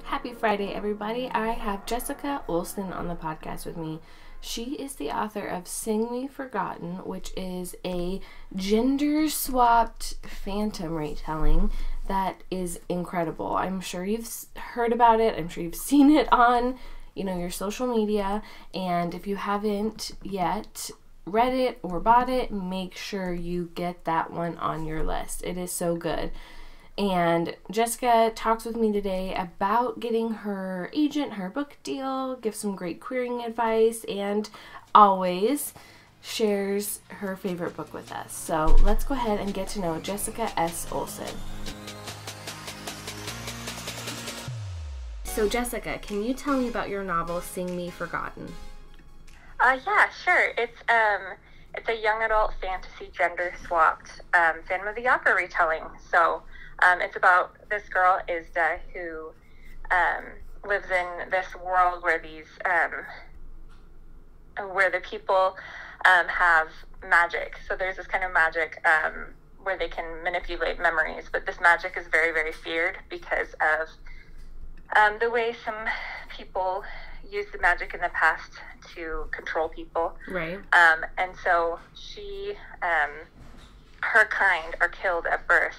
Happy Friday, everybody. I have Jessica Olson on the podcast with me. She is the author of Sing Me Forgotten, which is a gender-swapped phantom retelling that is incredible. I'm sure you've heard about it. I'm sure you've seen it on, your social media. And if you haven't yet read it or bought it, make sure you get that one on your list. It is so good. And Jessica talks with me today about getting her agent her book deal, gives some great querying advice, and always shares her favorite book with us. So let's go ahead and get to know Jessica S Olson. So Jessica, can you tell me about your novel, Sing Me Forgotten? Yeah, sure. It's a young adult fantasy gender-swapped Phantom of the Opera retelling. So it's about this girl, Isda, who lives in this world where where the people have magic. So there's this kind of magic where they can manipulate memories, but this magic is very, very feared because of the way some people used the magic in the past to control people. Right. And so her kind are killed at birth.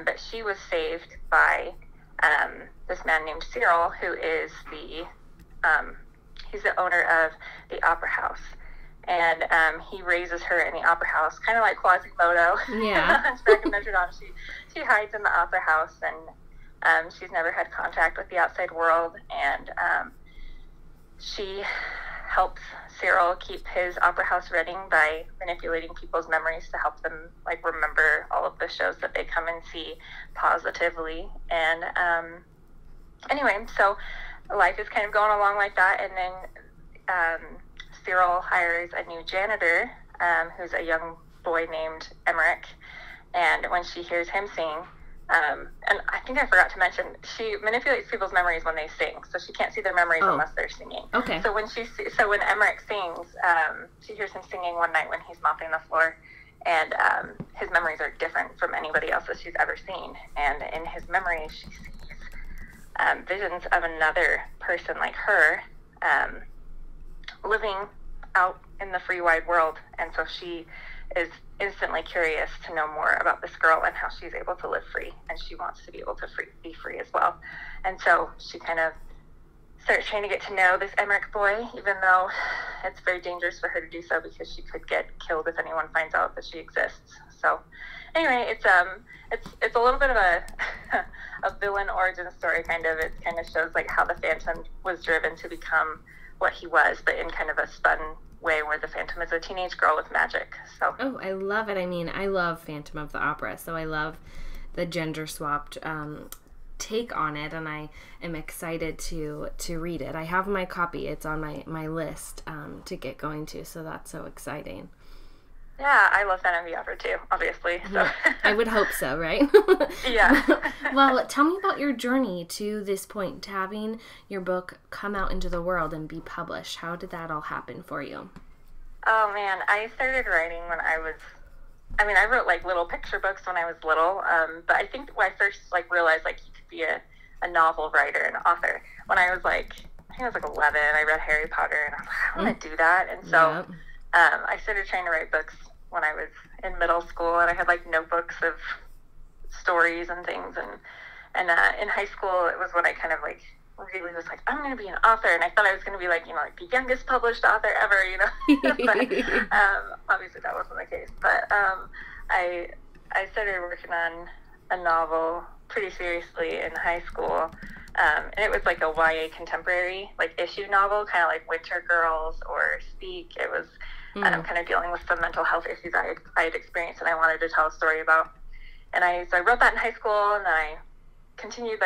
But she was saved by this man named Cyril, who is he's the owner of the opera house. And he raises her in the opera house, kind of like Quasimodo. Yeah. Back in Notre Dame. She hides in the opera house, and she's never had contact with the outside world. And she helps Cyril keep his opera house running by manipulating people's memories to help them remember all of the shows that they come and see positively. And anyway, so life is kind of going along like that. And then Cyril hires a new janitor who's a young boy named Emmerich. And when she hears him sing, and I think I forgot to mention, she manipulates people's memories when they sing, so she can't see their memories unless they're singing. Okay. So when Emmerich sings, she hears him singing one night when he's mopping the floor, and his memories are different from anybody else that she's ever seen. And in his memories, she sees visions of another person like her living out in the free wide world, and so she is instantly curious to know more about this girl and how she's able to live free, and she wants to be able to be free as well. And so she kind of starts trying to get to know this Emmerich boy, even though it's very dangerous for her to do so because she could get killed if anyone finds out that she exists. So anyway, it's a little bit of a villain origin story, kind of. It kind of shows how the Phantom was driven to become what he was, but in kind of a spun way where the Phantom is a teenage girl with magic. So I love it. I mean, I love Phantom of the Opera, so I love the gender swapped take on it, and I am excited to read it. I have my copy. It's on my list to get going to, so that's so exciting. Yeah, I love Phantom of the Opera too, obviously. So. I would hope so, right? Yeah. Well, tell me about your journey to this point, to having your book come out into the world and be published. How did that all happen for you? Oh, man. I started writing when I wrote little picture books when I was little, but I think when I first realized you could be a novel writer and author, when I was I think I was 11, I read Harry Potter, and I was like, I want to do that. And so I started trying to write books when I was in middle school, and I had notebooks of stories and things, and in high school it was when I kind of really was I'm going to be an author, and I thought I was going to be the youngest published author ever, but obviously that wasn't the case. But I started working on a novel pretty seriously in high school, and it was a YA contemporary issue novel, kind of like Winter Girls or Speak. It was kind of dealing with some mental health issues I had experienced and I wanted to tell a story about. And so I wrote that in high school, and then I continued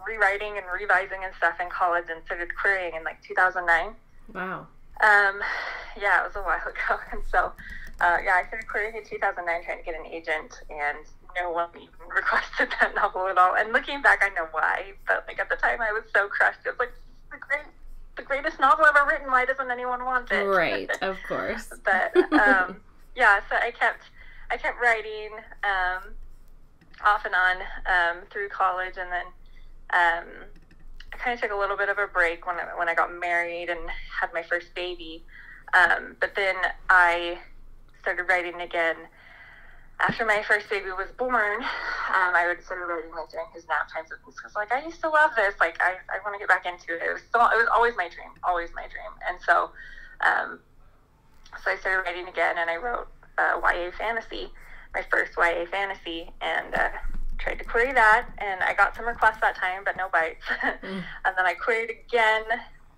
rewriting and revising and stuff in college, and started querying in 2009. Wow. Yeah, it was a while ago. And so I started querying in 2009, trying to get an agent, and no one even requested that novel at all. And looking back, I know why, but at the time I was so crushed. It was the greatest novel ever written. Why doesn't anyone want it? Right, of course. But yeah, so I kept writing off and on through college, and then kind of took a little bit of a break when I got married and had my first baby. But then I started writing again after my first baby was born. I would start writing like during his nap times, because like I used to love this. Like I want to get back into it. It was always my dream, and so I started writing again, and I wrote YA fantasy, my first YA fantasy, and tried to query that, and I got some requests that time, but no bites. And then I queried again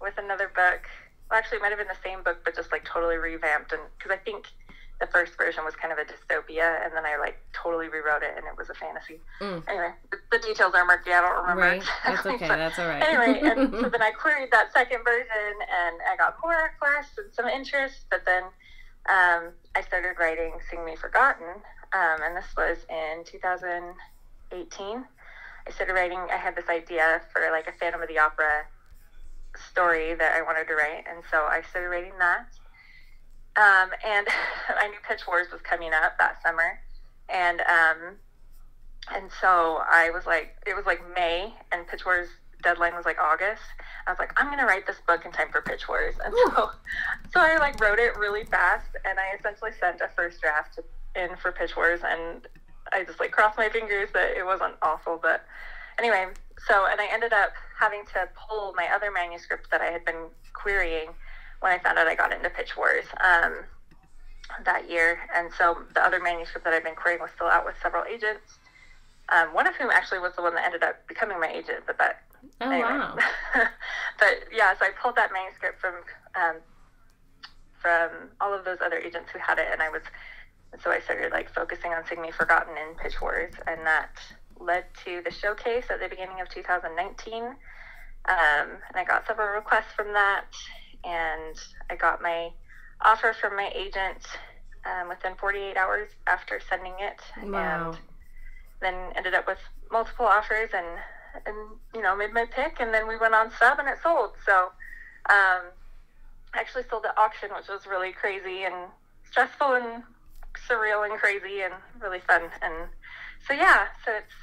with another book. Well, actually, it might have been the same book, but just like totally revamped, and because I think the first version was kind of a dystopia, and then I like totally rewrote it, and it was a fantasy. Anyway, the details are murky. I don't remember. Right. That's okay. That's all right. Anyway, and so then I queried that second version, and I got more requests and some interest, but then I started writing Sing Me Forgotten, and this was in 2018. I started writing. I had this idea for like a Phantom of the Opera story that I wanted to write, and so I started writing that. And I knew Pitch Wars was coming up that summer, and so I was like, it was like May, and Pitch Wars deadline was like August. I was like, I'm gonna write this book in time for Pitch Wars, and so I like wrote it really fast, and I essentially sent a first draft in for Pitch Wars, and I just like crossed my fingers that it wasn't awful. But anyway, and I ended up having to pull my other manuscript that I had been querying when I found out I got into Pitch Wars that year. And so the other manuscript that I've been querying was still out with several agents, one of whom actually was the one that ended up becoming my agent. But anyway. Wow. But yeah, so I pulled that manuscript from all of those other agents who had it, and so I started like focusing on Sing Me Forgotten in Pitch Wars, and that led to the showcase at the beginning of 2019. And I got several requests from that, and I got my offer from my agent within 48 hours after sending it. Wow. And then ended up with multiple offers, and made my pick, and then we went on sub, and it sold. So I actually sold at auction, which was really crazy and stressful and surreal and crazy and really fun. And so yeah, so it's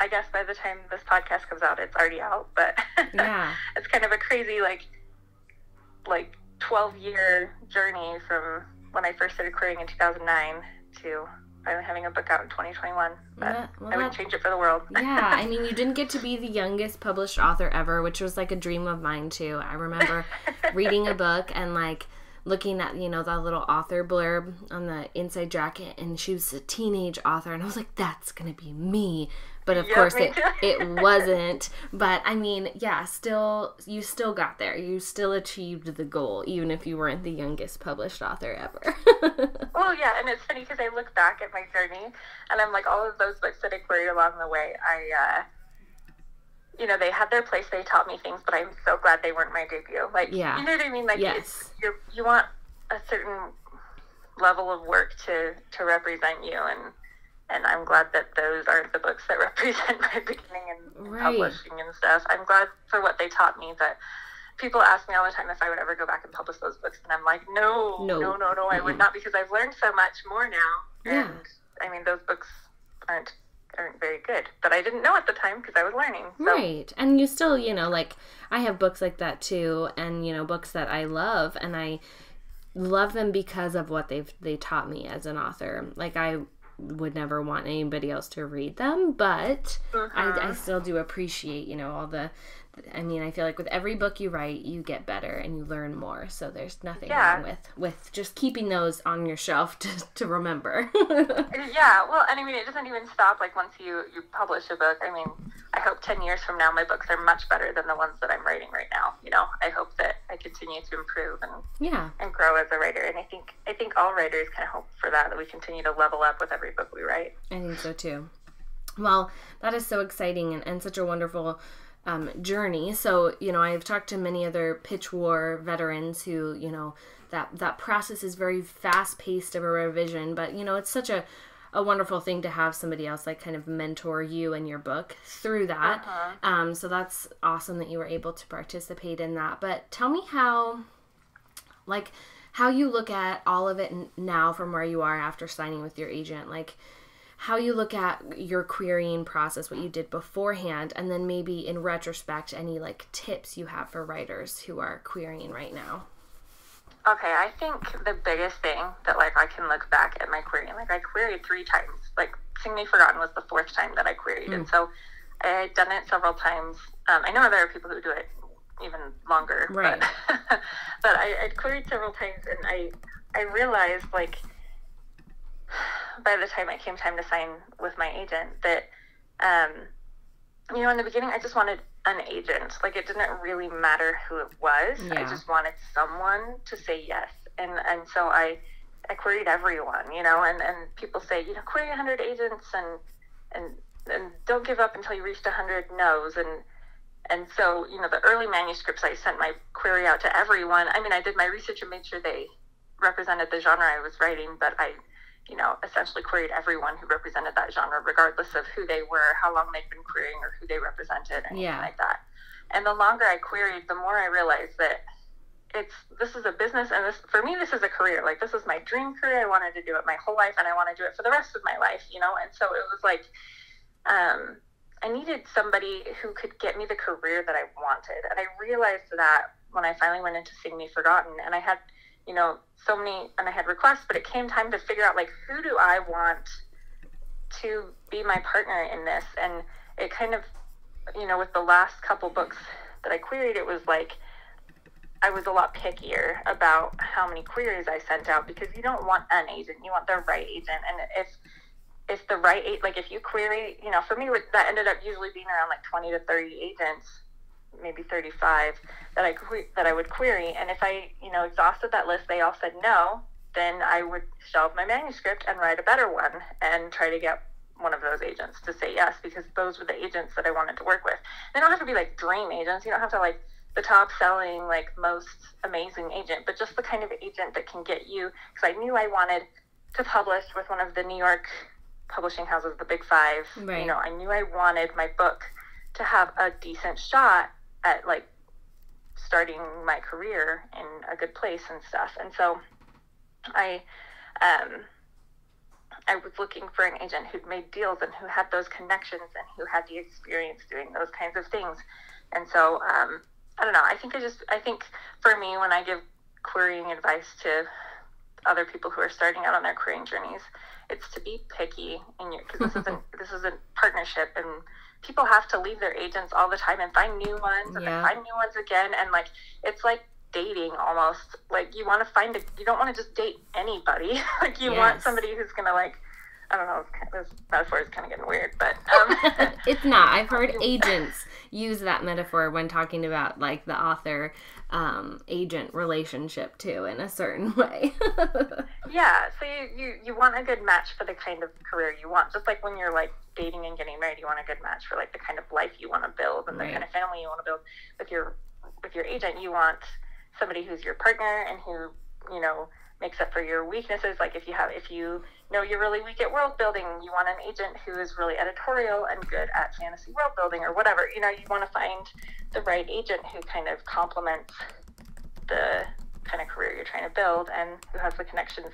I guess by the time this podcast comes out, it's already out, but yeah. It's kind of a crazy like 12-year journey from when I first started querying in 2009 to finally having a book out in 2021. But I wouldn't change it for the world. Yeah, I mean, you didn't get to be the youngest published author ever, which was like a dream of mine too. I remember reading a book and like looking at, that little author blurb on the inside jacket, and she was a teenage author, and I was like, that's gonna be me. But of course it wasn't. But I mean, yeah, you still got there. You still achieved the goal, even if you weren't the youngest published author ever. Well, yeah, and it's funny because I look back at my journey, and I'm like, all of those books that I queried along the way, they had their place. They taught me things, but I'm so glad they weren't my debut. Like, yeah. You know what I mean? Like, yes. You want a certain level of work to represent you, and I'm glad that those aren't the books that represent my beginning and publishing and stuff. I'm glad for what they taught me, but people ask me all the time if I would ever go back and publish those books, and I'm like, no, I would not, because I've learned so much more now. Yeah. And I mean, those books aren't very good, but I didn't know at the time because I was learning. So. Right. And you still, like, I have books like that too, and books that I love, and I love them because of what they taught me as an author. Like, I would never want anybody else to read them, but I still do appreciate, all the, I feel like with every book you write, you get better and you learn more. So there's nothing wrong with just keeping those on your shelf to remember. Yeah, well, and it doesn't even stop, like, once you publish a book. I hope 10 years from now my books are much better than the ones that I'm writing right now. I hope that I continue to improve and grow as a writer. And I think all writers kind of hope for that we continue to level up with every book we write. I think so too. Well, that is so exciting and such a wonderful journey. So, I've talked to many other Pitch War veterans who, that process is very fast-paced of a revision, but, it's such a wonderful thing to have somebody else like kind of mentor you and your book through that. So that's awesome that you were able to participate in that. But tell me how you look at all of it now from where you are after signing with your agent. Like, how you look at your querying process, what you did beforehand, and then maybe in retrospect, any like tips you have for writers who are querying right now. Okay, I think the biggest thing that like I can look back at my querying, like I queried 3 times. Like Sing Me Forgotten was the 4th time that I queried, and so I had done it several times. I know there are people who do it even longer, right? But I'd queried several times, and I realized like by the time it came time to sign with my agent that, in the beginning I just wanted an agent. Like it didn't really matter who it was. Yeah. I just wanted someone to say yes. And so I queried everyone, and people say, query 100 agents and don't give up until you reached 100 no's. And so, the early manuscripts, I sent my query out to everyone. I mean, I did my research and made sure they represented the genre I was writing, but I essentially queried everyone who represented that genre, regardless of who they were, how long they'd been querying, or who they represented, anything like that. And the longer I queried, the more I realized that this is a business, and for me, this is a career. Like, this is my dream career. I wanted to do it my whole life, and I want to do it for the rest of my life, And so it was like, I needed somebody who could get me the career that I wanted. And I realized that when I finally went into Sing Me Forgotten, and I had so many, and I had requests, but it came time to figure out, like, who do I want to be my partner in this? And it kind of, with the last couple books that I queried, it was like, I was a lot pickier about how many queries I sent out, because you don't want an agent, you want the right agent. And if the right, like, if you query, for me, that ended up usually being around like 20 to 30 agents, maybe 35 that I would query. And if I, exhausted that list, they all said no, then I would shelve my manuscript and write a better one and try to get one of those agents to say yes, because those were the agents that I wanted to work with. They don't have to be like dream agents. You don't have to like the top selling, like most amazing agent, but just the kind of agent that can get you, because I knew I wanted to publish with one of the New York publishing houses, the Big Five. Right. I knew I wanted my book to have a decent shot at like starting my career in a good place and stuff. And so I was looking for an agent who'd made deals and who had those connections and who had the experience doing those kinds of things. And so I don't know. I think for me, when I give querying advice to other people who are starting out on their querying journeys, it's to be picky because this is a partnership, and people have to leave their agents all the time and find new ones and then find new ones again. And like, it's like dating almost. Like, you want to you don't want to just date anybody. Like, you want somebody who's going to, like, I don't know, this metaphor is kind of getting weird, but it's not. I've heard agents use that metaphor when talking about like the author agent relationship too, in a certain way. Yeah, so you want a good match for the kind of career you want. Just like when you're like dating and getting married, you want a good match for like the kind of life you want to build and the kind of family you want to build. With your agent, you want somebody who's your partner and who makes up for your weaknesses. Like if you know you're really weak at world building, you want an agent who is really editorial and good at fantasy world building or whatever. You want to find the right agent who kind of complements the kind of career you're trying to build and who has the connections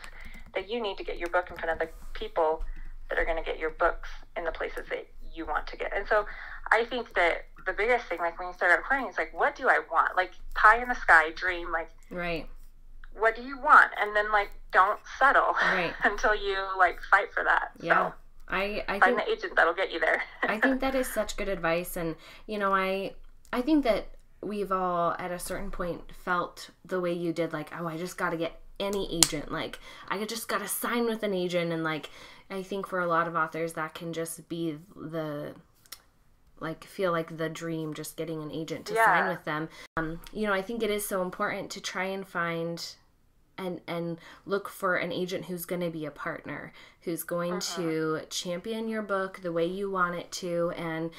that you need to get your book in front of the people that are going to get your books in the places that you want to get. And so I think that the biggest thing, like when you start out querying, is like, what do I want? Like, pie in the sky dream, like, right. What do you want? And then, like, don't settle until you, like, fight for that. Yeah. So I find the agent that'll get you there. I think that is such good advice. And, I think that we've all, at a certain point, felt the way you did, like, oh, I just got to get any agent. Like, I just got to sign with an agent. And, like, I think for a lot of authors, that can just be feel like the dream, just getting an agent to sign with them. I think it is so important to try and find and look for an agent who's going to be a partner, who's going to champion your book the way you want it to. And,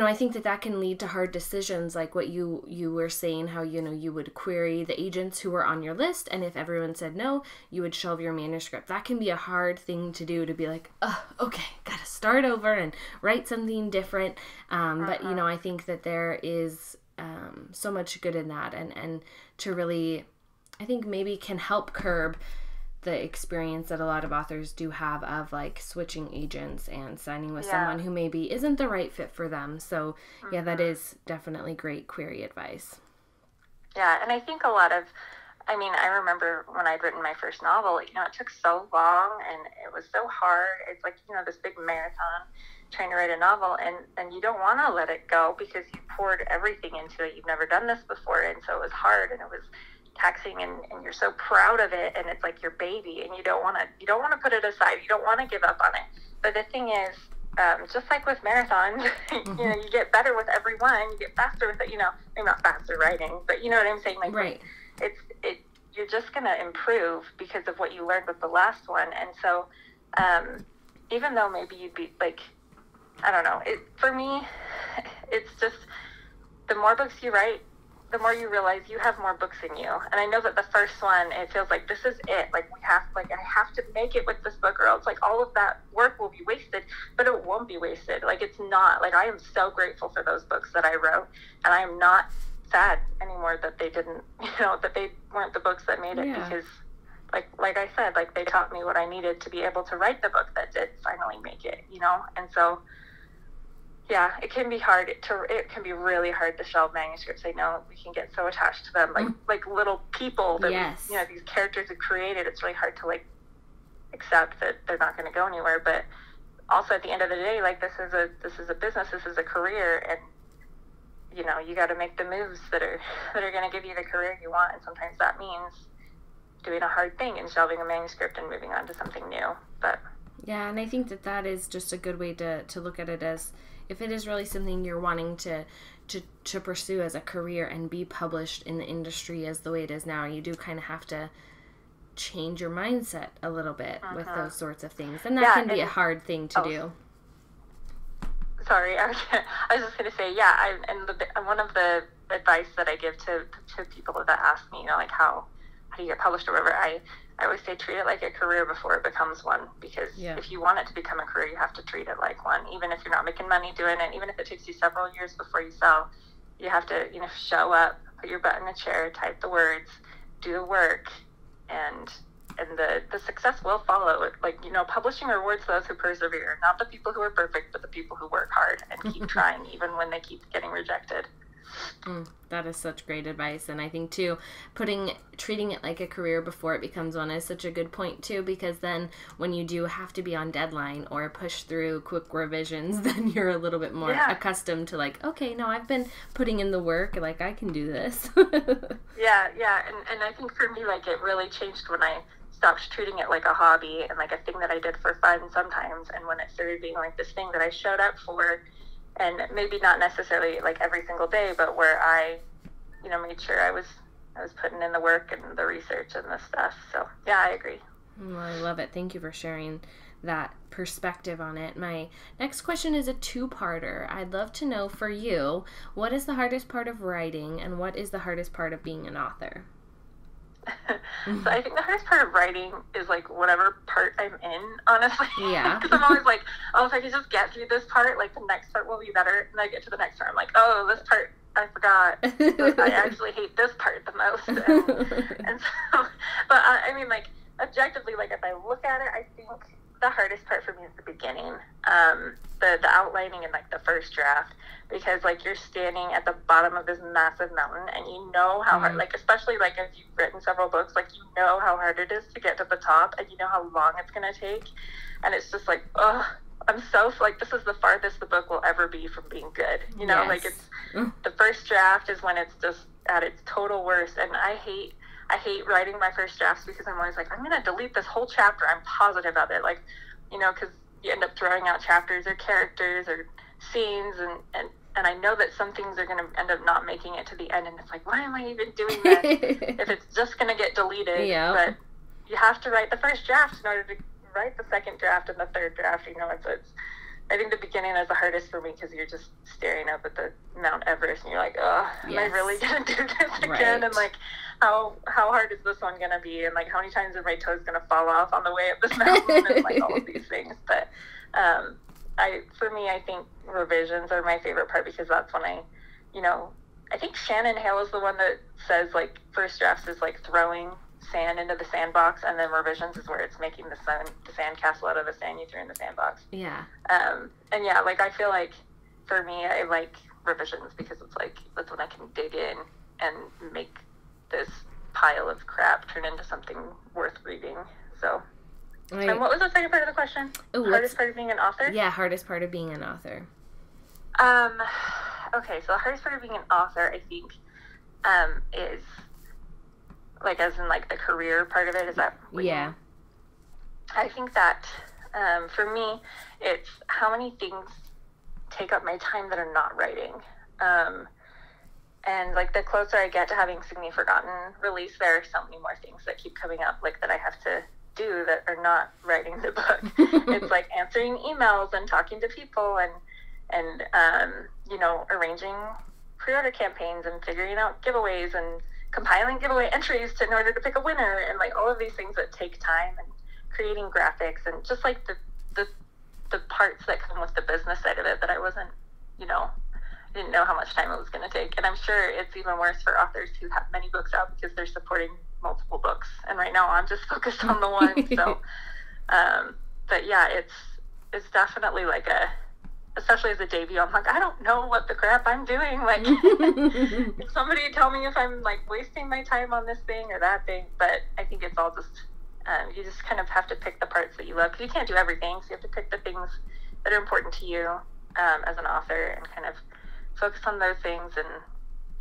I think that can lead to hard decisions, like what you were saying, how, you would query the agents who were on your list, and if everyone said no, you would shelve your manuscript. That can be a hard thing to do, to be like, oh, okay, gotta start over and write something different. But, I think that there is so much good in that, and to really, I think maybe can help curb the experience that a lot of authors do have of like switching agents and signing with someone who maybe isn't the right fit for them. So yeah, that is definitely great query advice. Yeah, and I think a lot of, I mean, I remember when I'd written my first novel, you know, it took so long and it was so hard. It's like, you know, this big marathon trying to write a novel, and you don't want to let it go because you poured everything into it. You've never done this before, and so it was hard and it was taxing, and you're so proud of it, and it's like your baby, and you don't want to put it aside. You don't want to give up on it. But the thing is, just like with marathons, you know, you get better with every one. You get faster with it. You know, maybe not faster writing, but you know what I'm saying. Like, right. You're just gonna improve because of what you learned with the last one. And so, even though maybe you'd be like, I don't know. For me, it's just the more books you write, the more you realize you have more books in you. And I know that the first one, it feels like this is it. Like I have to make it with this book, or else like all of that work will be wasted. But it won't be wasted. Like it's not. Like I am so grateful for those books that I wrote, and I am not sad anymore that they didn't, you know, that they weren't the books that made it, because like I said, like they taught me what I needed to be able to write the book that did finally make it, you know. And so yeah, it can be hard it can be really hard to shelve manuscripts. I know we can get so attached to them, like little people that we, you know, these characters have created. It's really hard to like accept that they're not going to go anywhere. But also at the end of the day, like this is a business, this is a career, and you know, you got to make the moves that are going to give you the career you want. And sometimes that means doing a hard thing and shelving a manuscript and moving on to something new. But yeah, and I think that is just a good way to look at it, as if it is really something you're wanting to pursue as a career and be published in the industry as the way it is now, you do kind of have to change your mindset a little bit with those sorts of things. And that can be a hard thing to do. Sorry, I was just going to say, and one of the advice that I give to people that ask me, you know, like how do you get published or whatever, I always say treat it like a career before it becomes one, because if you want it to become a career, you have to treat it like one, even if you're not making money doing it, even if it takes you several years before you sell. You have to, you know, show up, put your butt in a chair, type the words, do the work, and the success will follow. Like, you know, publishing rewards those who persevere, not the people who are perfect, but the people who work hard and keep trying even when they keep getting rejected. That is such great advice. And I think too, treating it like a career before it becomes one is such a good point too, because then when you do have to be on deadline or push through quick revisions, then you're a little bit more accustomed to like, okay, no, I've been putting in the work, like I can do this. And I think for me, like it really changed when I stopped treating it like a hobby and like a thing that I did for fun sometimes, and when it started being like this thing that I showed up for, and maybe not necessarily like every single day, but where I, you know, made sure I was putting in the work and the research and the stuff. So yeah, I agree. Well, I love it. Thank you for sharing that perspective on it. My next question is a two-parter. I'd love to know for you, what is the hardest part of writing and what is the hardest part of being an author? So I think the hardest part of writing is like whatever part I'm in, honestly. Yeah. Because I'm always like, oh, if I could just get through this part, like the next part will be better. And I get to the next part, I'm like, oh, this part I forgot. I actually hate this part the most. And so, but I mean, like objectively, like if I look at it, I think the hardest part for me is the beginning, the outlining and like the first draft, because like you're standing at the bottom of this massive mountain and you know how hard, like especially like if you've written several books, like you know how hard it is to get to the top and you know how long it's going to take, and it's just like, oh, I'm so like, this is the farthest the book will ever be from being good, you know. Like it's the first draft is when it's just at its total worst, and I hate writing my first drafts because I'm always like, I'm going to delete this whole chapter. I'm positive of it. Like, you know, because you end up throwing out chapters or characters or scenes, and I know that some things are going to end up not making it to the end, and it's like, why am I even doing this if it's just going to get deleted? Yeah. But you have to write the first draft in order to write the second draft and the third draft, you know. It's I think the beginning is the hardest for me because you're just staring up at the Mount Everest and you're like, oh, am I really going to do this again? Right. And like, how hard is this one going to be? And like, how many times are my toes going to fall off on the way up this mountain? And like all of these things. But for me, I think revisions are my favorite part, because that's when I think Shannon Hale is the one that says like first drafts is like throwing sand into the sandbox, and then revisions is where it's making the sand castle out of the sand you threw in the sandbox. Yeah. And yeah, like, I feel like for me, I like revisions because it's like, that's when I can dig in and make this pile of crap turn into something worth reading. So, and what was the second part of the question? Hardest part of being an author? Yeah, hardest part of being an author. Okay, so the hardest part of being an author, I think, is, like, as in, like, the career part of it, is that yeah. I think that, for me, it's how many things take up my time that are not writing. And, like, the closer I get to having Sing Me Forgotten release, there are so many more things that keep coming up, like, that I have to do that are not writing the book. It's, like, answering emails and talking to people and you know, arranging pre-order campaigns and figuring out giveaways and compiling giveaway entries in order to pick a winner, and, like, all of these things that take time, and creating graphics, and just, like, the parts that come with the business side of it that I wasn't, you know, didn't know how much time it was going to take. And I'm sure it's even worse for authors who have many books out because they're supporting multiple books. And right now I'm just focused on the one. So, but yeah, it's definitely like especially as a debut, I'm like, I don't know what the crap I'm doing. Like, if somebody tell me if I'm, like, wasting my time on this thing or that thing. But I think it's all just, you just kind of have to pick the parts that you love, because you can't do everything. So you have to pick the things that are important to you as an author, and kind of focus on those things and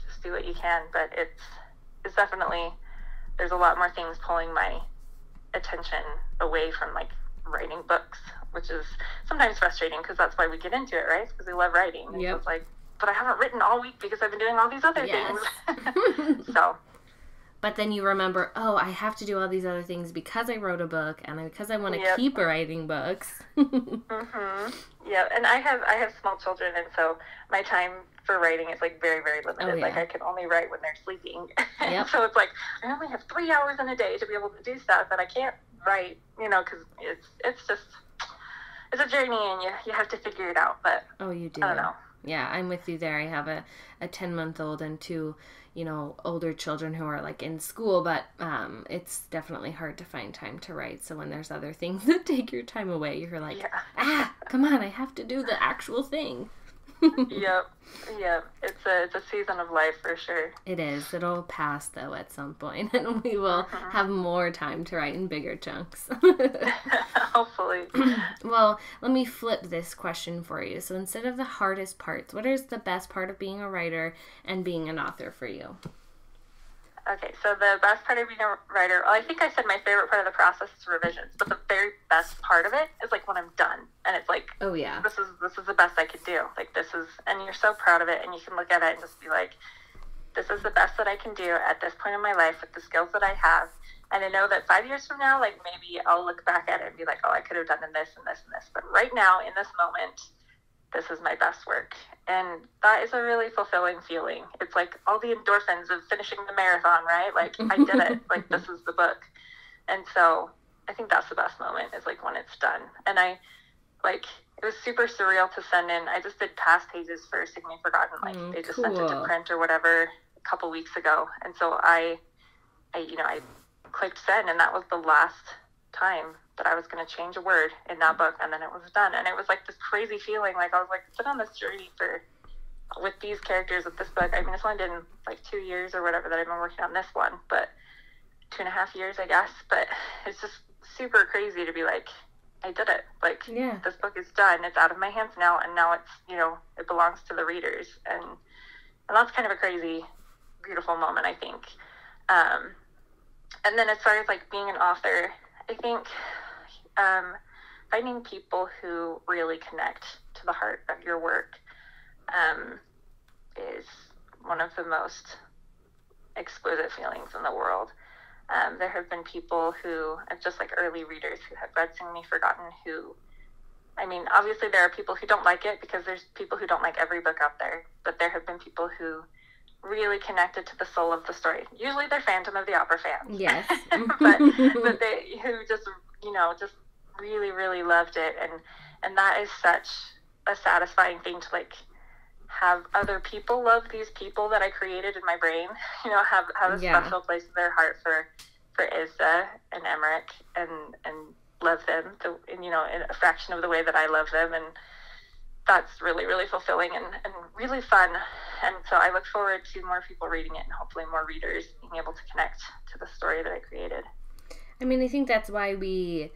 just do what you can. But it's definitely, there's a lot more things pulling my attention away from, like, writing books, which is sometimes frustrating, because that's why we get into it, right? Because we love writing. And yep. So it's like, but I haven't written all week because I've been doing all these other things. So. But then you remember, oh, I have to do all these other things because I wrote a book, and because I want to keep writing books. Mm-hmm. Yeah, and I have small children, and so my time for writing is, like, very, very limited. Oh, yeah. Like, I can only write when they're sleeping. Yep. So it's like, I only have 3 hours in a day to be able to do stuff, and I can't write, you know, because it's just, it's a journey, and you have to figure it out. But oh, you do. I don't know. Yeah, I'm with you there. I have a 10-month-old and 2, you know, older children who are, like, in school, but it's definitely hard to find time to write. So when there's other things that take your time away, you're like, come on, I have to do the actual thing. Yep. It's a season of life for sure. It is. It'll pass, though, at some point, and we will have more time to write in bigger chunks. Hopefully. Well, let me flip this question for you. So instead of the hardest parts, what is the best part of being a writer and being an author for you? Okay, so the best part of being a writer, well, I think I said my favorite part of the process is revisions, but the very best part of it is, like, when I'm done, and it's like, oh yeah, this is the best I could do. Like, this is, and you're so proud of it, and you can look at it and just be like, this is the best that I can do at this point in my life with the skills that I have. And I know that 5 years from now, like, maybe I'll look back at it and be like, oh, I could have done this and this and this. But right now, in this moment, this is my best work. And that is a really fulfilling feeling. It's like all the endorphins of finishing the marathon, right? Like, I did it. Like, this is the book. And so I think that's the best moment, is, like, when it's done. And it was super surreal to send in. I just did past pages for Sing Me Forgotten. Like, they just sent it to print or whatever a couple weeks ago. And so I clicked send, and that was the last time that I was going to change a word in that book, and then it was done. And it was, like, this crazy feeling. Like, I was, like, been on this journey with these characters, with this book. I mean, it's only been, like, 2 years or whatever that I've been working on this one, but 2.5 years, I guess. But it's just super crazy to be like, I did it. Like, this book is done. It's out of my hands now, and now it's, you know, it belongs to the readers. And that's kind of a crazy, beautiful moment, I think. And then as far as, like, being an author, I think finding people who really connect to the heart of your work is one of the most exquisite feelings in the world. There have been people who, just like early readers who have read Sing Me Forgotten, who, I mean, obviously there are people who don't like it, because there's people who don't like every book out there, but there have been people who really connected to the soul of the story. Usually they're Phantom of the Opera fans. Yes. but they who just, you know, just really, really loved it. And that is such a satisfying thing, to, like, have other people love these people that I created in my brain, you know, have a special place in their heart for for Isda and Emmerich and love them, in a fraction of the way that I love them. And that's really, really fulfilling and really fun. And so I look forward to more people reading it and hopefully more readers being able to connect to the story that I created. I mean, I think that's why we,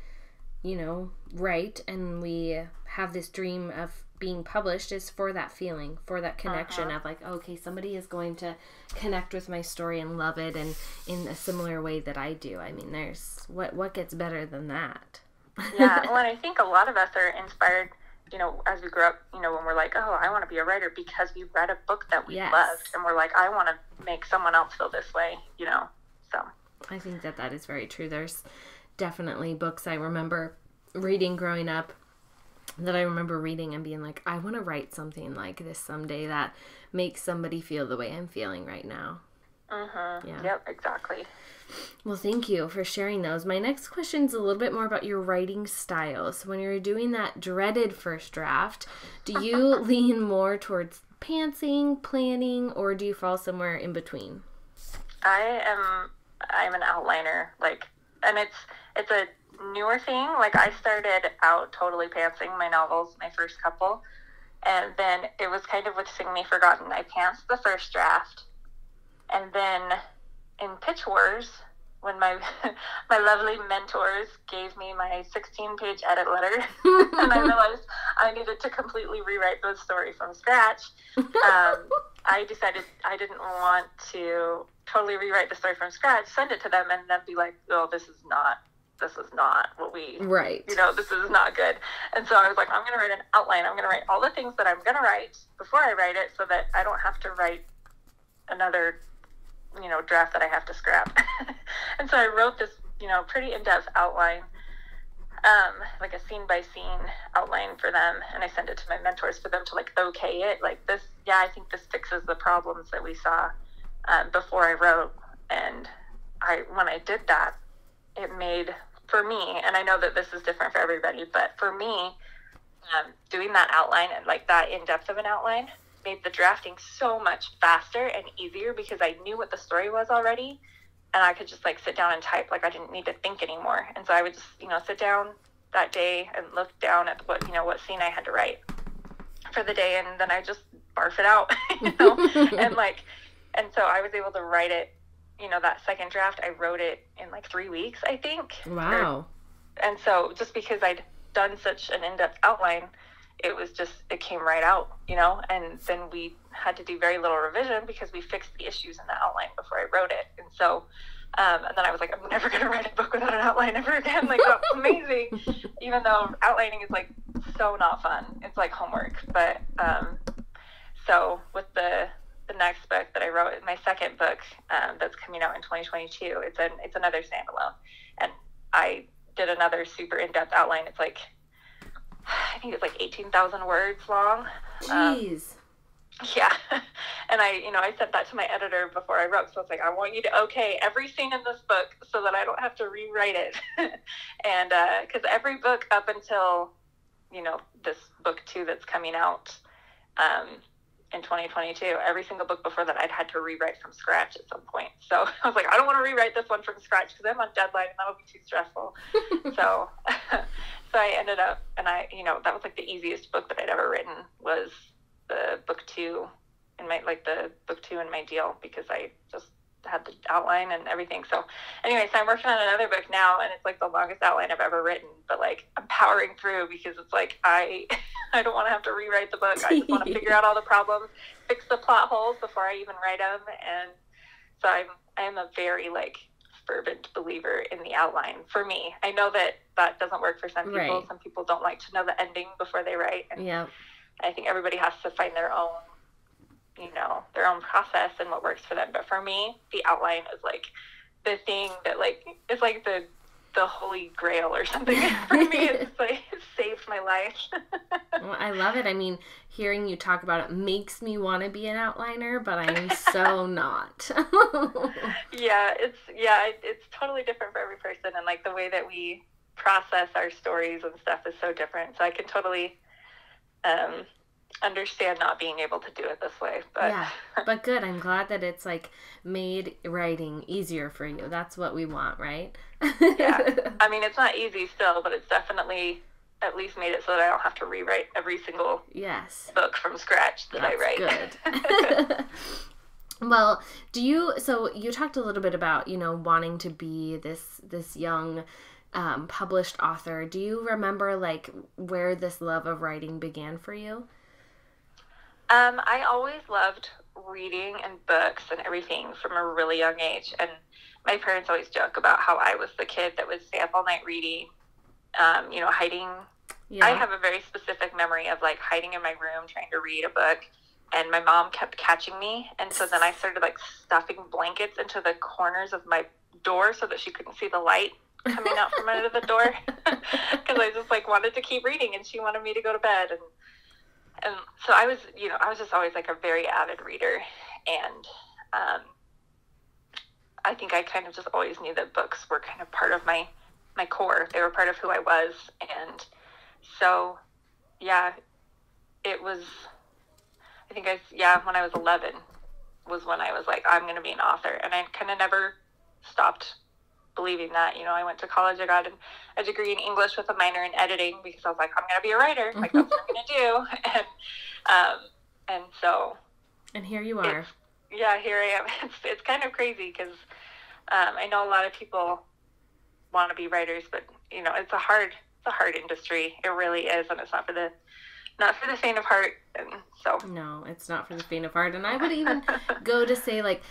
write and we have this dream of being published, is for that feeling, for that connection of like, okay, somebody is going to connect with my story and love it and in a similar way that I do. I mean, there's what gets better than that? Yeah, well, and I think a lot of us are inspired, as we grow up, when we're like, oh, I want to be a writer because we read a book that we loved, and we're like, I want to make someone else feel this way, so. I think that is very true. There's definitely books I remember reading growing up that I remember reading and being like, I want to write something like this someday that makes somebody feel the way I'm feeling right now. Yeah. Yep, exactly. Well, thank you for sharing those. My next question is a little bit more about your writing style. So when you're doing that dreaded first draft, do you lean more towards pantsing, planning, or do you fall somewhere in between? I'm an outliner, and it's a newer thing. I started out totally pantsing my novels, my first couple, and then it was kind of with Sing Me Forgotten. I pantsed the first draft, and then in Pitch Wars, when my my lovely mentors gave me my 16-page edit letter, and I realized I needed to completely rewrite the story from scratch, I decided I didn't want to totally rewrite the story from scratch, send it to them, and then be like, oh, this is not what we, right. This is not good. And so I was like, I'm going to write an outline. I'm going to write all the things that I'm going to write before I write it so that I don't have to write another, draft that I have to scrap. And so I wrote this, pretty in-depth outline, like a scene-by-scene outline for them. And I sent it to my mentors for them to, okay it. This, I think this fixes the problems that we saw before I wrote. And when I did that, it made, for me, and I know that this is different for everybody, but for me, doing that outline and that in-depth of an outline made the drafting so much faster and easier because I knew what the story was already, and I could just sit down and type. I didn't need to think anymore. And so I would just, sit down that day and look down at what scene I had to write for the day, and then I just barf it out, and so I was able to write it. That second draft, I wrote it in 3 weeks, I think. Wow. And so just because I'd done such an in-depth outline, it came right out, and then we had to do very little revision because we fixed the issues in the outline before I wrote it. And so, and then I was like, I'm never going to write a book without an outline ever again. That's amazing. Even though outlining is so not fun. It's homework. But, so with the next book that I wrote, my second book, that's coming out in 2022, it's another standalone, and I did another super in-depth outline. It's I think it's 18,000 words long. Jeez. Yeah. And I sent that to my editor before I wrote, so it's I want you to okay every scene in this book so that I don't have to rewrite it. And because every book up until this book 2 that's coming out in 2022, every single book before that I'd had to rewrite from scratch at some point. So I was I don't want to rewrite this one from scratch because I'm on deadline and that would be too stressful. So I ended up, and that was the easiest book that I'd ever written was the book 2 in my the book 2 in my deal, because I just had the outline and everything. So anyway, so I'm working on another book now, and it's the longest outline I've ever written, but I'm powering through because it's I don't want to have to rewrite the book. I just want to figure out all the problems, fix the plot holes before I even write them. And so I'm a very fervent believer in the outline for me. I know that doesn't work for some people. Right. Some people don't like to know the ending before they write. And yeah. I think everybody has to find their own process and what works for them. But for me, the outline is the thing that it's the holy grail or something. For me, it's it saved my life. Well, I love it. I mean, hearing you talk about it makes me want to be an outliner, but I'm so not. It's totally different for every person, and the way that we process our stories and stuff is so different. So I can totally understand not being able to do it this way. But yeah, but good. I'm glad that it's like made writing easier for you. That's what we want, right? Yeah. I mean, it's not easy still, but it's definitely at least made it so that I don't have to rewrite every single book from scratch that I write. Good. Well, so you talked a little bit about, wanting to be this young published author. Do you remember like where this love of writing began for you? I always loved reading and books and everything from a really young age. And my parents always joke about how I was the kid that would stay up all night reading, hiding. Yeah. I have a very specific memory of like hiding in my room trying to read a book. And my mom kept catching me. And so then I started like stuffing blankets into the corners of my door so that she couldn't see the light coming out from under the door. Because I just like wanted to keep reading and she wanted me to go to bed. And so I was just always like a very avid reader. And I think I kind of just always knew that books were kind of part of my core. They were part of who I was. And so, yeah, it was, I think when I was 11 was when I was like, I'm going to be an author. And I kind of never stopped believing that. I went to college, I got a degree in English with a minor in editing because I was like, I'm going to be a writer. Like, that's what I'm going to do. And so. And here you are. Yeah, here I am. It's kind of crazy because I know a lot of people want to be writers, but, it's a hard industry. It really is. And it's not for the faint of heart. And so. No, it's not for the faint of heart. And I would even go to say like,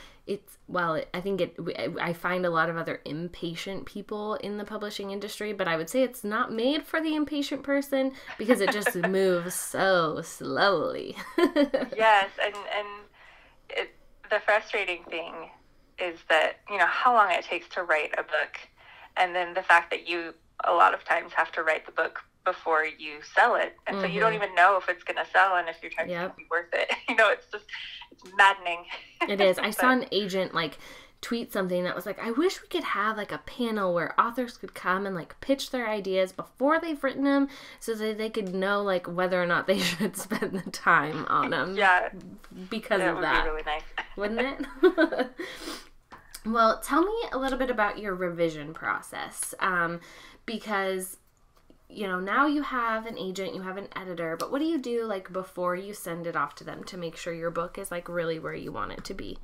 I find a lot of other impatient people in the publishing industry, but I would say it's not made for the impatient person because it just moves so slowly. Yes, and the frustrating thing is that, how long it takes to write a book, and then the fact that you a lot of times have to write the book before you sell it, and so you don't even know if it's going to sell and if your time is going to be worth it. It's maddening. It is. I saw an agent like tweet something that was like, I wish we could have like a panel where authors could come and like pitch their ideas before they've written them so that they could know like whether or not they should spend the time on them. Yeah. Because of that. Would be really nice. Wouldn't it? Well, tell me a little bit about your revision process. Because now you have an agent, you have an editor, but what do you do like before you send it off to them to make sure your book is like really where you want it to be?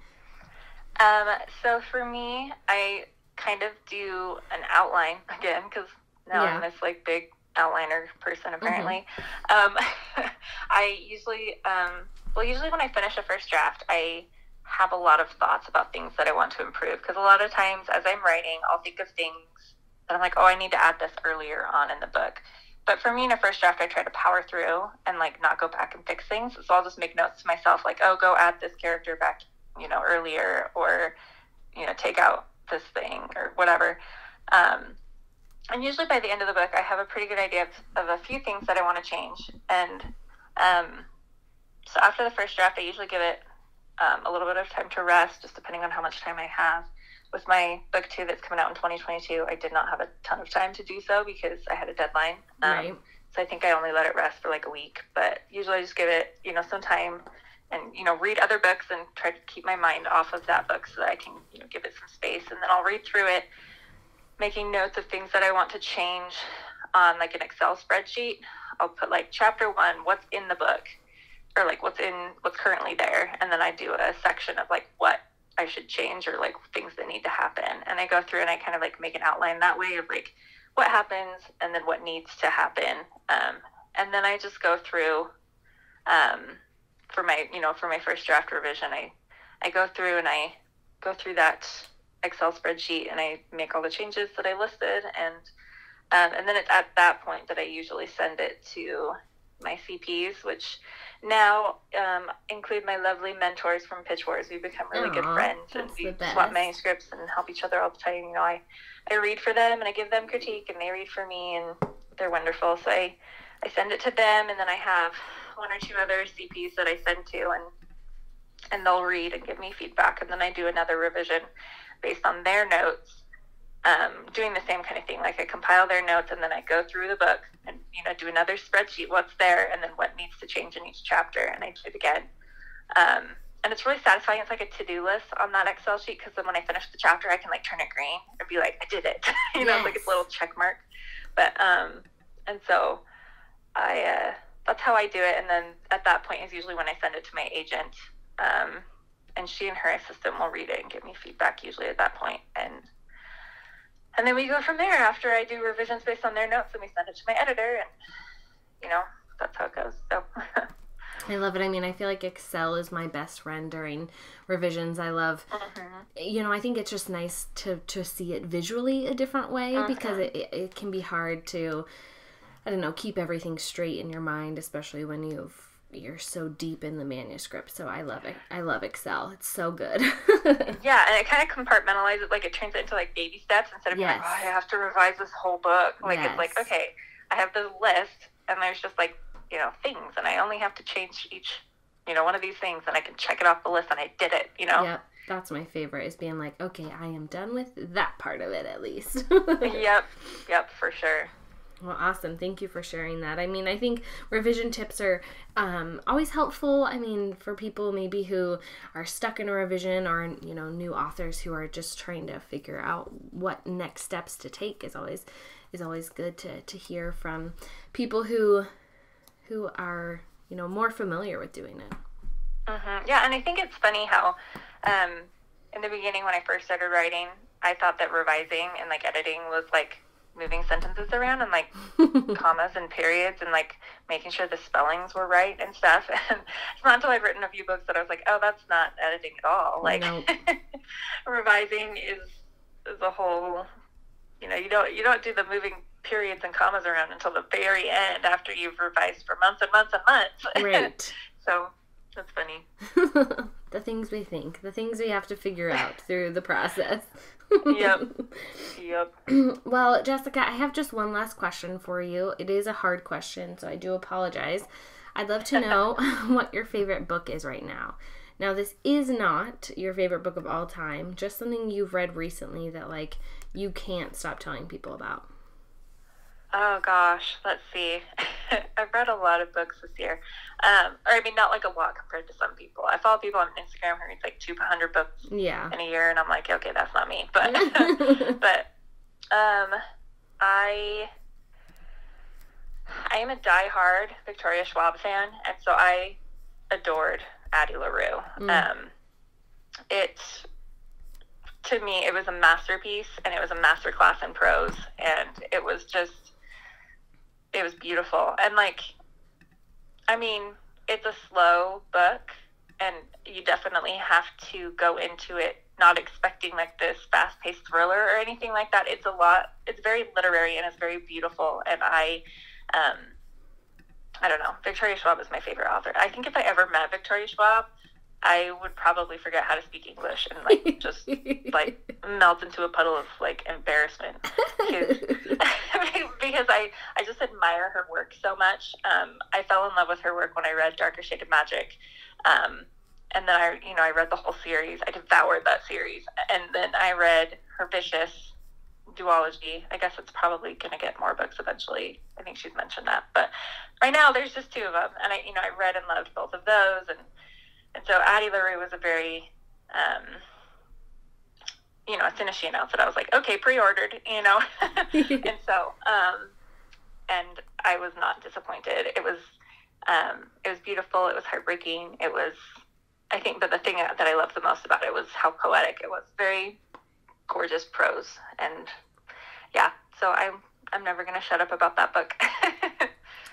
So for me, I kind of do an outline again, because now I'm this like big outliner person apparently. I usually when I finish a first draft, I have a lot of thoughts about things that I want to improve, because a lot of times as I'm writing, I'll think of things that I'm like, oh, I need to add this earlier on in the book. But for me, in a first draft, I try to power through and like not go back and fix things. So I'll just make notes to myself like, oh, go add this character back, earlier, or, take out this thing or whatever. And usually by the end of the book, I have a pretty good idea of a few things that I want to change. And so after the first draft, I usually give it a little bit of time to rest, just depending on how much time I have. With my book 2 that's coming out in 2022, I did not have a ton of time to do so because I had a deadline. Right. So I think I only let it rest for like a week. But usually I just give it, some time and, read other books and try to keep my mind off of that book so that I can, give it some space. And then I'll read through it, making notes of things that I want to change on like an Excel spreadsheet. I'll put like chapter 1, what's in the book, or like what's currently there. And then I do a section of like what I should change or like things that need to happen. And I go through and I kind of like make an outline that way of like what happens and then what needs to happen. And then I just go through, for my first draft revision, I go through and I go through that Excel spreadsheet and I make all the changes that I listed. And then it's at that point that I usually send it to my CPs, which now include my lovely mentors from Pitch Wars. We've become really good friends, and we swap manuscripts and help each other all the time. I read for them and I give them critique, and they read for me, and they're wonderful. So I send it to them, and then I have 1 or 2 other CPs that I send to, and they'll read and give me feedback, and then I do another revision based on their notes. doing the same kind of thing. Like I compile their notes and then I go through the book and, do another spreadsheet, what's there, and then what needs to change in each chapter, and I do it again. And it's really satisfying. It's like a to-do list on that Excel sheet, because then when I finish the chapter, I can like turn it green and be like, I did it. It's like it's a little check mark. But, and so that's how I do it. And then at that point is usually when I send it to my agent. And she and her assistant will read it and give me feedback usually at that point. And then we go from there after I do revisions based on their notes, and we send it to my editor, and, that's how it goes. So I love it. I mean, I feel like Excel is my best friend during revisions. I love, I think it's just nice to see it visually a different way, because it can be hard to, I don't know, keep everything straight in your mind, especially when you're so deep in the manuscript. So I love it. I love Excel. It's so good. Yeah, and it kind of compartmentalizes, like it turns it into like baby steps instead of being like, I have to revise this whole book. Like it's like, okay, I have this list, and there's just like, things, and I only have to change each, one of these things, and I can check it off the list, and I did it, Yep, that's my favorite, is being like, okay, I am done with that part of it at least. Yep, for sure. Well, awesome. Thank you for sharing that. I mean, I think revision tips are always helpful. I mean, for people maybe who are stuck in a revision, or, new authors who are just trying to figure out what next steps to take, is always good to hear from people who are, more familiar with doing it. Yeah, and I think it's funny how in the beginning when I first started writing, I thought that revising and like editing was like moving sentences around and like commas and periods and like making sure the spellings were right and stuff. And it's not until I've written a few books that I was like, oh, that's not editing at all. Like revising is a whole, you don't do the moving periods and commas around until the very end after you've revised for months and months and months. Right. So that's funny. The things we think, the things we have to figure out through the process. Yep. Well, Jessica, I have just one last question for you. It is a hard question, so I do apologize. I'd love to know what your favorite book is right now. Now, this is not your favorite book of all time, just something you've read recently that, like, you can't stop telling people about. Oh, gosh. Let's see. I've read a lot of books this year. Not like a lot compared to some people. I follow people on Instagram who read like 200 books in a year, and I'm like, okay, that's not me. But, I am a diehard Victoria Schwab fan, and so I adored Addie LaRue. To me, it was a masterpiece, and it was a masterclass in prose, and it was beautiful. And it's a slow book, and you definitely have to go into it not expecting like this fast-paced thriller or anything like that. It's very literary, and it's very beautiful, and I don't know. Victoria Schwab is my favorite author. I think if I ever met Victoria Schwab, I would probably forget how to speak English and just melt into a puddle of embarrassment because I just admire her work so much. I fell in love with her work when I read Darker Shade of Magic, and then I read the whole series. I devoured that series, and then I read her Vicious duology. I guess it's probably going to get more books eventually. I think she's mentioned that, but right now there's just two of them, and I read and loved both of those, and so Addie LaRue was a very, as soon as she announced it, I was like, okay, pre-ordered, and so, and I was not disappointed. It was beautiful. It was heartbreaking. It was, I think that the thing that I loved the most about it was how poetic it was. Very gorgeous prose, and yeah, so I'm never going to shut up about that book.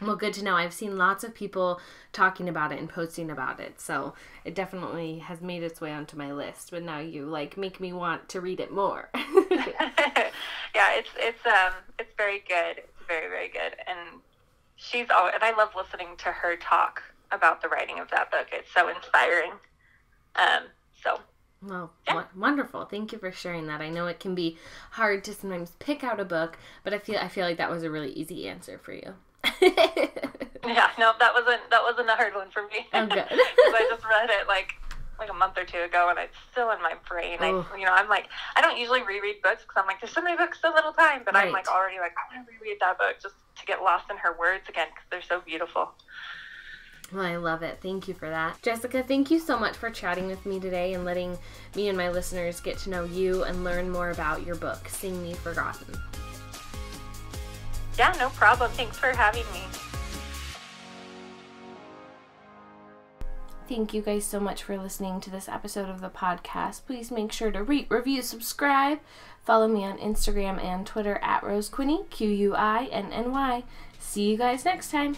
Well, good to know. I've seen lots of people talking about it and posting about it, so it definitely has made its way onto my list. But now you make me want to read it more. Yeah, it's very good. It's very, very good, and and I love listening to her talk about the writing of that book. It's so inspiring. Well, wonderful. Thank you for sharing that. I know it can be hard to sometimes pick out a book, but I feel like that was a really easy answer for you. Yeah, no, that wasn't a hard one for me. Oh, good. Because I just read it like a month or two ago, and it's still in my brain. Oh. I'm like, I don't usually reread books because I'm like, there's so many books, so little time. But Right. I'm like already like, I want to reread that book just to get lost in her words again because they're so beautiful. Well, I love it. Thank you for that. Jessica, thank you so much for chatting with me today and letting me and my listeners get to know you and learn more about your book, Sing Me Forgotten. Yeah, no problem. Thanks for having me. Thank you guys so much for listening to this episode of the podcast. Please make sure to rate, review, subscribe. Follow me on Instagram and Twitter at RoseQuinny, QUINNY. See you guys next time.